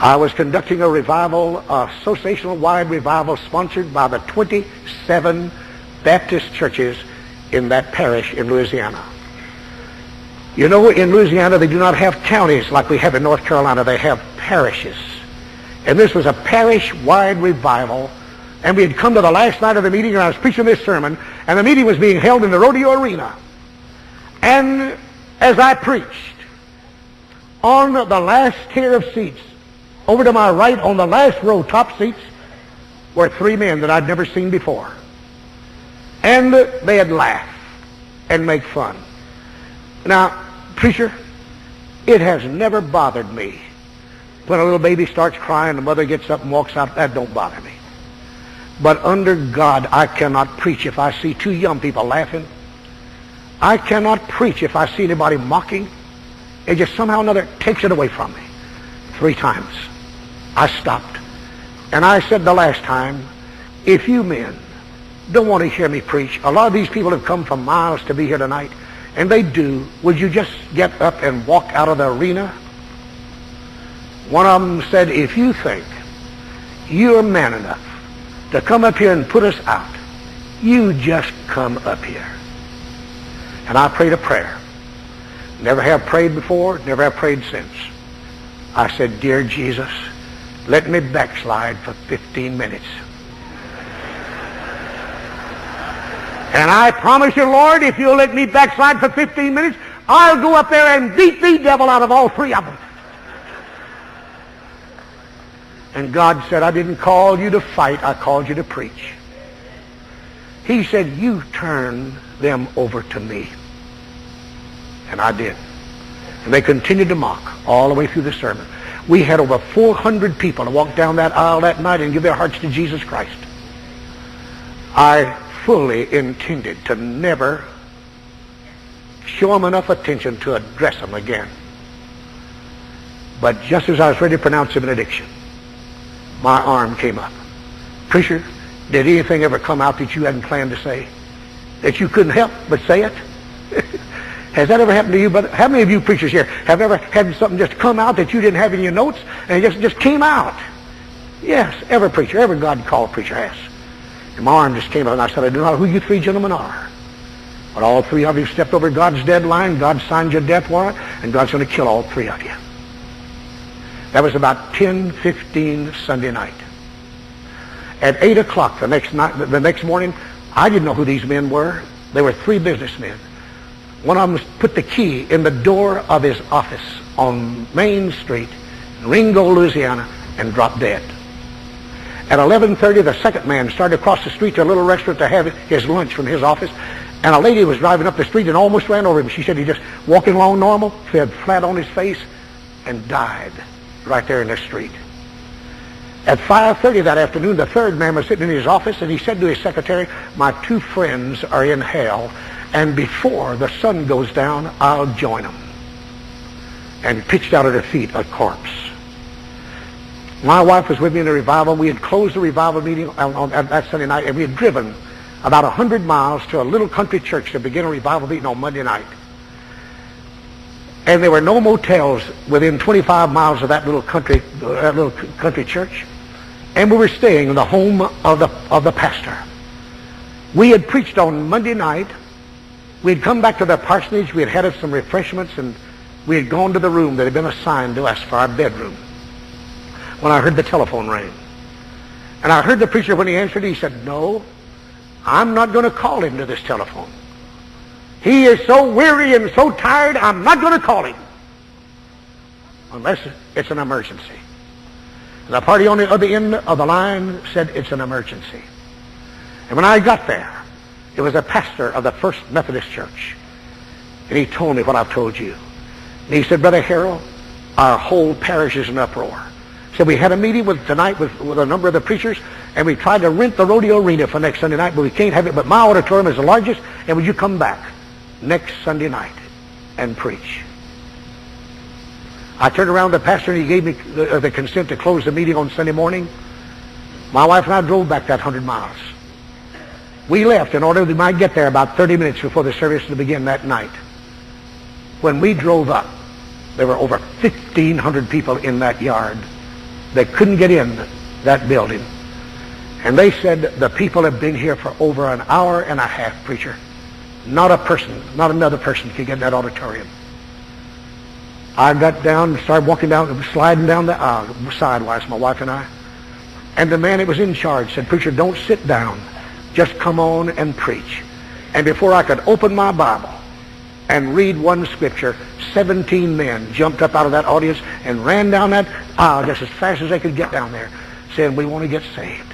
I was conducting a revival, a associational-wide revival sponsored by the 27 Baptist churches in that parish in Louisiana. You know, in Louisiana they do not have counties like we have in North Carolina. They have parishes. And this was a parish-wide revival. And we had come to the last night of the meeting, and I was preaching this sermon, and the meeting was being held in the rodeo arena. And as I preached, on the last tier of seats, over to my right on the last row, top seats, were three men that I'd never seen before. And they'd laugh and make fun. Now, preacher, it has never bothered me when a little baby starts crying, the mother gets up and walks out. That don't bother me. But under God, I cannot preach if I see two young people laughing. I cannot preach if I see anybody mocking. It just somehow or another takes it away from me. 3 times I stopped. And I said the last time, if you men don't want to hear me preach, a lot of these people have come from miles to be here tonight, and they do, would you just get up and walk out of the arena? One of them said, if you think you're man enough to come up here and put us out, you just come up here. And I prayed a prayer. Never have prayed before, never have prayed since. I said, dear Jesus, let me backslide for 15 minutes. And I promise you, Lord, if you'll let me backslide for 15 minutes, I'll go up there and beat the devil out of all 3 of them. And God said, I didn't call you to fight, I called you to preach. He said, you turn them over to me. And I did. And they continued to mock all the way through the sermon. We had over 400 people to walk down that aisle that night and give their hearts to Jesus Christ. I fully intended to never show them enough attention to address them again. But just as I was ready to pronounce the benediction, my arm came up. Preacher, did anything ever come out that you hadn't planned to say? That you couldn't help but say it? Has that ever happened to you? But how many of you preachers here have ever had something just come out that you didn't have in your notes and it just came out? Yes, every preacher, every God-called preacher has. And my arm just came up and I said, I do not know who you 3 gentlemen are. But all 3 of you stepped over God's deadline, God signed your death warrant, and God's going to kill all 3 of you. That was about 10:15 Sunday night. At 8 o'clock the next morning, I didn't know who these men were. They were 3 businessmen. One of them put the key in the door of his office on Main Street in Ringo, Louisiana, and dropped dead. At 11:30, the second man started across the street to a little restaurant to have his lunch from his office, and a lady was driving up the street and almost ran over him. She said he just walking along normal, fell flat on his face, and died right there in the street. At 5:30 that afternoon, the third man was sitting in his office, and he said to his secretary, my 2 friends are in hell, and before the sun goes down, I'll join them. And pitched out at her feet a corpse. My wife was with me in the revival. We had closed the revival meeting on that Sunday night, and we had driven about 100 miles to a little country church to begin a revival meeting on Monday night. And there were no motels within 25 miles of that little country church. And we were staying in the home of the pastor. We had preached on Monday night. We had come back to the parsonage. We had had some refreshments, and we had gone to the room that had been assigned to us for our bedroom when I heard the telephone ring. And I heard the preacher, when he answered, he said, no, I'm not going to call him to this telephone. He is so weary and so tired, I'm not going to call him unless it's an emergency. And the party on the other end of the line said, it's an emergency. And when I got there, it was a pastor of the First Methodist Church. And he told me what I've told you. And he said, Brother Harold, our whole parish is in uproar. So we had a meeting tonight with a number of the preachers, and we tried to rent the rodeo arena for next Sunday night, but we can't have it. But my auditorium is the largest, and would you come back next Sunday night and preach? I turned around to the pastor, and he gave me the consent to close the meeting on Sunday morning. My wife and I drove back that 100 miles. We left in order that we might get there about 30 minutes before the service to begin that night. When we drove up, there were over 1,500 people in that yard They couldn't get in that building. And they said, the people have been here for over an hour and a half, preacher. Not a person, not another person could get in that auditorium. I got down and started walking down, sliding down the aisle, sidewise, my wife and I. And the man that was in charge said, preacher, don't sit down. Just come on and preach. And before I could open my Bible and read one scripture, 17 men jumped up out of that audience and ran down that aisle just as fast as they could get down there, saying, we want to get saved.